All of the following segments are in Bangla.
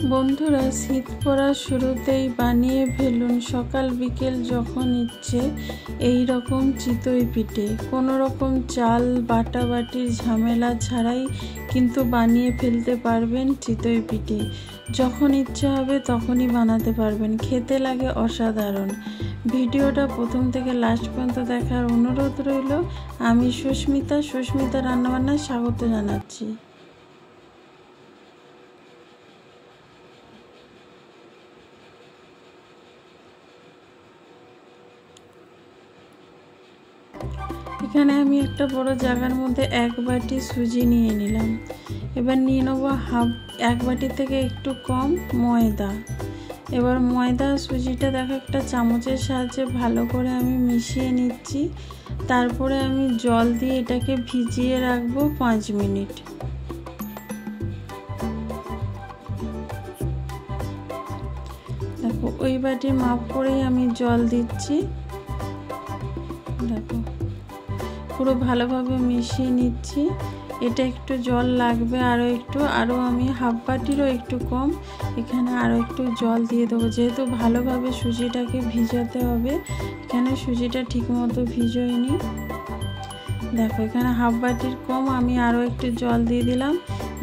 বন্ধুরা, শীত পড়ার শুরুতেই বানিয়ে ফেলুন সকাল বিকেল যখন ইচ্ছে এই রকম চিতই পিঠে। কোনো রকম চাল বাটাবাটির ঝামেলা ছাড়াই কিন্তু বানিয়ে ফেলতে পারবেন চিতই পিঠে। যখন ইচ্ছে হবে তখনই বানাতে পারবেন, খেতে লাগে অসাধারণ। ভিডিওটা প্রথম থেকে লাস্ট পর্যন্ত দেখার অনুরোধ রইল। আমি সুস্মিতা রান্নাবান্নায় স্বাগত জানাচ্ছি। এখানে আমি একটা বড় জায়গার মধ্যে 1 বাটি সুজি নিয়ে নিলাম। এবার নিয়ে নেবো এক বাটি থেকে একটু কম ময়দা। এবার ময়দা সুজিটা দেখো একটা চামচের সাহায্যে ভালো করে আমি মিশিয়ে নিচ্ছি। তারপরে আমি জল দিয়ে এটাকে ভিজিয়ে রাখবো 5 মিনিট। দেখো ওই বাটির মাপ করেই আমি জল দিচ্ছি। দেখো পুরো ভালোভাবে মিশিয়ে নিচ্ছি। এটা একটু জল লাগবে আরও আমি হাফ বাটিরও একটু কম এখানে আরও একটু জল দিয়ে দেবো, যেহেতু ভালোভাবে সুজিটাকে ভিজাতে হবে। এখানে সুজিটা ঠিকমতো ভিজোয়নি। দেখো এখানে হাফ বাটির কম আমি আরও একটু জল দিয়ে দিলাম।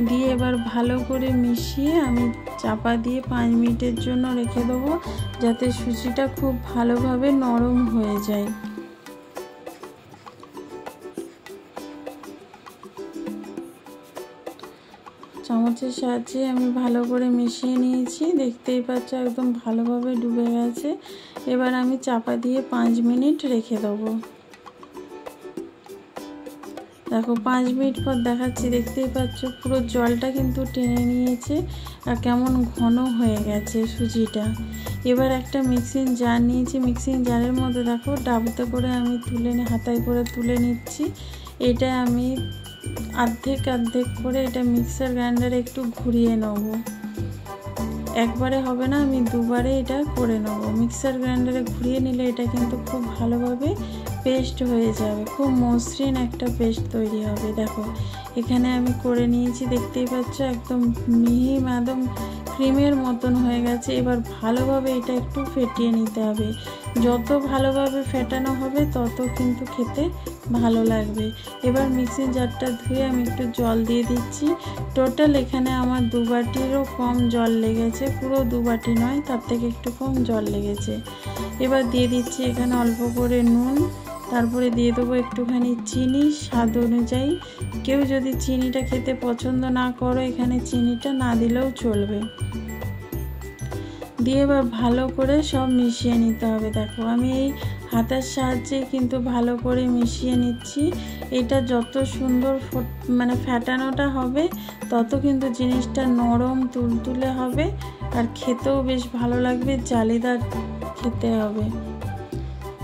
দিয়ে এবার ভালো করে মিশিয়ে আমি চাপা দিয়ে 5 মিনিটের জন্য রেখে দেবো, যাতে সুজিটা খুব ভালোভাবে নরম হয়ে যায়। চামচের সাহায্যে আমি ভালো করে মিশিয়ে নিয়েছি, দেখতেই পাচ্ছ একদম ভালোভাবে ডুবে গেছে। এবার আমি চাপা দিয়ে 5 মিনিট রেখে দেবো। দেখো 5 মিনিট পর দেখাচ্ছি, দেখতেই পাচ্ছ পুরো জলটা কিন্তু টেনে নিয়েছে আর কেমন ঘন হয়ে গেছে সুজিটা। এবার একটা মিক্সিং জার নিয়েছি, মিক্সিং জারের মধ্যে দেখো ডাবতে করে আমি হাতায় করে তুলে নিচ্ছি। এটা আমি অর্ধেক করে এটা মিক্সার গ্রাইন্ডারে একটু ঘুরিয়ে নেব। একবারে হবে না, আমি দুবারে এটা করে নেব। মিক্সার গ্রাইন্ডারে ঘুরিয়ে নিলে এটা কিন্তু খুব ভালোভাবে পেস্ট হয়ে যাবে, খুব মসৃণ একটা পেস্ট তৈরি হবে। দেখো এখানে আমি করে নিয়েছি, দেখতেই পাচ্ছ একদম মিহি একদম ক্রিমের মতন হয়ে গেছে। এবার ভালোভাবে এটা একটু ফেটিয়ে নিতে হবে। যত ভালোভাবে ফেটানো হবে তত কিন্তু খেতে ভালো লাগবে। এবার মিক্সিং জারটা ধুয়ে আমি একটু জল দিয়ে দিচ্ছি। টোটাল এখানে আমার 2 বাটিরও কম জল লেগেছে, পুরো 2 বাটি নয়, তার থেকে একটু কম জল লেগেছে। এবার দিয়ে দিচ্ছি এখানে অল্প করে নুন, তারপরে দিয়ে দেবো একটুখানি চিনি স্বাদ অনুযায়ী। কেউ যদি চিনিটা খেতে পছন্দ না করো এখানে চিনিটা না দিলেও চলবে। দিয়ে এবার ভালো করে সব মিশিয়ে নিতে হবে। দেখো আমি এই হাতের সাহায্যে কিন্তু ভালো করে মিশিয়ে নিচ্ছি। এটা যত সুন্দর ফেটানোটা হবে তত কিন্তু জিনিসটা নরম তুলতুলে হবে আর খেতেও বেশ ভালো লাগবে, জালিদার খেতে হবে।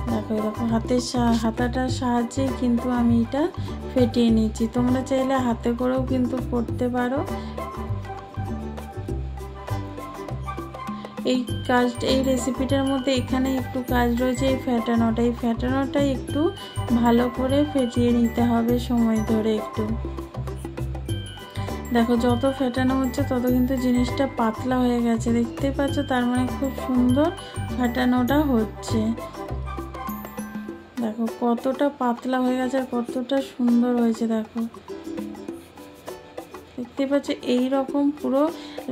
দেখো এরকম হাতাটার সাহায্যে কিন্তু আমি এটা ফেটিয়ে নিচ্ছি। তোমরা চাইলে হাতে করেও কিন্তু করতে পারো। এই রেসিপিটার মধ্যে এখানে একটু কাজ রয়েছে এই ফেটানোটাই একটু ভালো করে ফেটিয়ে নিতে হবে সময় ধরে একটু। দেখো যত ফেটানো হচ্ছে তত কিন্তু জিনিসটা পাতলা হয়ে গেছে, দেখতে পাচ্ছ, তার মানে খুব সুন্দর ফেটানোটা হচ্ছে। দেখো কতটা পাতলা হয়ে গেছে আর কতটা সুন্দর হয়েছে। দেখো দেখতে পাচ্ছ এই রকম পুরো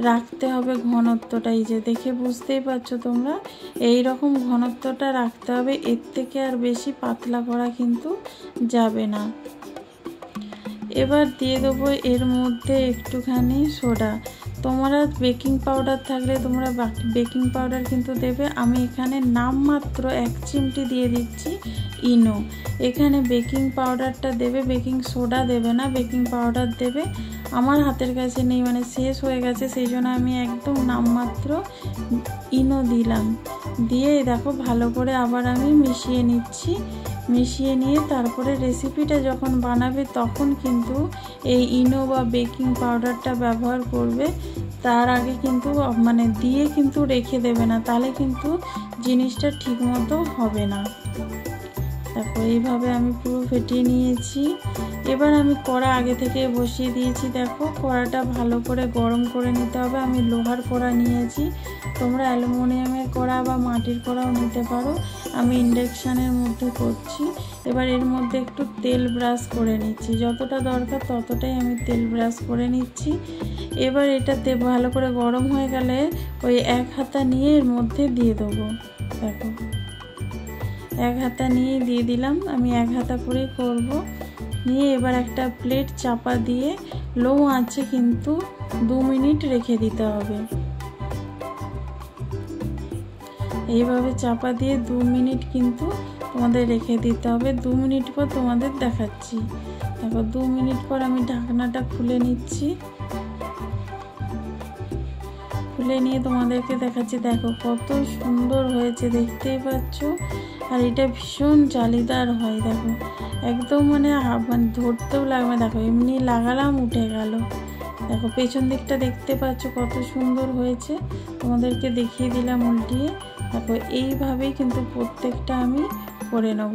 রাখতে হবে ঘনত্বটা, এই যে দেখে বুঝতেই পারছো তোমরা, এই রকম ঘনত্বটা রাখতে হবে। এর থেকে আর বেশি পাতলা করা কিন্তু যাবে না। এবার দিয়ে দেবো এর মধ্যে একটুখানি সোডা। তোমরা বেকিং পাউডার থাকলে তোমরা বেকিং পাউডার কিন্তু দেবে। আমি এখানে নামমাত্র 1 চিমটি দিয়ে দিচ্ছি ইনো। এখানে বেকিং পাউডারটা দেবে, বেকিং সোডা দেবে না, বেকিং পাউডার দেবে। আমার হাতের কাছে নেই, শেষ হয়ে গেছে, সেই জন্য আমি একদম নামমাত্র ইনো দিলাম। দিয়ে দেখো ভালো করে আবার আমি মিশিয়ে নিচ্ছি। মিশিয়ে নিয়ে তারপরে রেসিপিটা যখন বানাবে তখন কিন্তু এই ইনো বা বেকিং পাউডারটা ব্যবহার করবে। তার আগে কিন্তু দিয়ে কিন্তু রেখে দেবে না, তাহলে কিন্তু জিনিসটা ঠিক মতো হবে না। দেখো এইভাবে আমি পুরো ফেটিয়ে নিয়েছি। এবার আমি কড়া আগে থেকে বসিয়ে দিয়েছি। দেখো কড়াটা ভালো করে গরম করে নিতে হবে। আমি লোহার কড়া নিয়েছি, তোমরা অ্যালুমিনিয়ামের কড়া বা মাটির কড়াও নিতে পারো। আমি ইন্ডাকশানের মধ্যে করছি। এবার এর মধ্যে একটু তেল ব্রাশ করে নিচ্ছি, যতটা দরকার ততটাই আমি তেল ব্রাশ করে নিচ্ছি। এবার এটাতে ভালো করে গরম হয়ে গেলে ওই এক হাতা নিয়ে এর মধ্যে দিয়ে দেবো। দেখো এক হাতা নিয়ে দিয়ে দিলাম, আমি এক হাতা করেই করব। নিয়ে এবার একটা প্লেট চাপা দিয়ে লো আঁচে কিন্তু 2 মিনিট রেখে দিতে হবে। এইভাবে চাপা দিয়ে 2 মিনিট কিন্তু তোমাদের রেখে দিতে হবে। 2 মিনিট পর তোমাদের দেখাচ্ছি। দেখো 2 মিনিট পর আমি ঢাকনাটা খুলে নিচ্ছি। খুলে নিয়ে তোমাদেরকে দেখাচ্ছি। দেখো কত সুন্দর হয়েছে, দেখতেই পাচ্ছ। আর এটা ভীষণ জালিদার হয়। দেখো একদম মানে ধরতেও লাগবে। দেখো এমনি লাগালাম উঠে গেল। দেখো পেছন দিকটা দেখতে পাচ্ছ কত সুন্দর হয়েছে, তোমাদেরকে দেখিয়ে দিলাম উল্টিয়ে। দেখো এইভাবেই কিন্তু প্রত্যেকটা আমি করে নেব।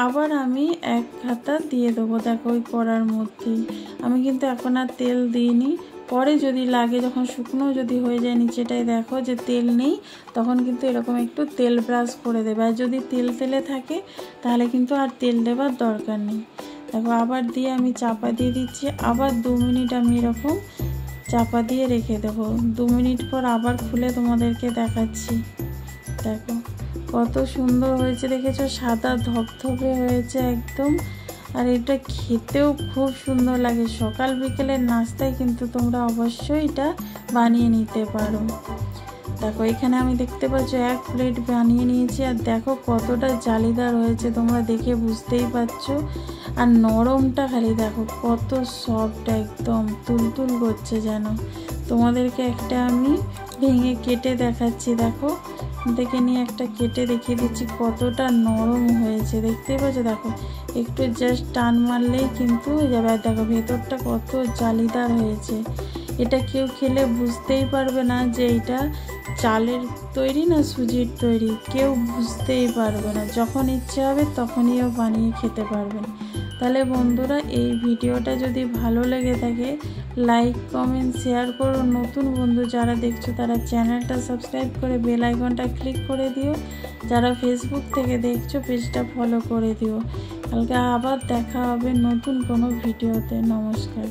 আবার আমি এক হাতা দিয়ে দেবো। দেখো ওই কড়ার মধ্যেই আমি কিন্তু এখন আর তেল দিইনি। পরে যদি লাগে, যখন শুকনো যদি হয়ে যায় নিচেটায় দেখো যে তেল নেই, তখন কিন্তু এরকম একটু তেল ব্রাশ করে দেবে। আর যদি তেল তেলে থাকে তাহলে কিন্তু আর তেল দেবার দরকার নেই। দেখো আবার দিয়ে আমি চাপা দিয়ে দিচ্ছি। আবার 2 মিনিট আমি এরকম চাপা দিয়ে রেখে দেবো। 2 মিনিট পর আবার খুলে তোমাদেরকে দেখাচ্ছি। দেখো কত সুন্দর হয়েছে, দেখেছো? সাদা ধপধপে হয়েছে একদম। আর এটা খেতেও খুব সুন্দর লাগে। সকাল বিকেলের নাস্তায় কিন্তু তোমরা অবশ্যই এটা বানিয়ে নিতে পারো। দেখো এখানে আমি দেখতে পাচ্ছ 1 প্লেট বানিয়ে নিয়েছি। আর দেখো কতটা জালিদার হয়েছে, তোমরা দেখে বুঝতেই পারছো। আর নরমটা খালি দেখো কত সফট, একদম তুলতুল করছে যেন। তোমাদেরকে একটা আমি ভেঙে কেটে দেখাচ্ছি। দেখো দেখে নিয়ে একটা কেটে দেখিয়ে দিচ্ছি কতটা নরম হয়েছে, দেখতেই পাচ্ছ। দেখো একটু জাস্ট টান মারলেই কিন্তু হয়ে যাবে। আর দেখো ভেতরটা কত জালিদার হয়েছে। এটা কেউ খেলে বুঝতেই পারবে না যে এটা চালের তৈরি না সুজির তৈরি, কেউ বুঝতেই পারবে না। যখন ইচ্ছে হবে তখনইও বানিয়ে খেতে পারবেন। তাহলে বন্ধুরা এই ভিডিওটা যদি ভালো লেগে থাকে লাইক কমেন্ট শেয়ার করো। নতুন বন্ধু যারা দেখছো তারা চ্যানেলটা সাবস্ক্রাইব করে বেল আইকনটা ক্লিক করে দিও। যারা ফেসবুক থেকে দেখছো পেজটা ফলো করে দিও। কালকে আবার দেখা হবে নতুন কোনো ভিডিওতে। নমস্কার।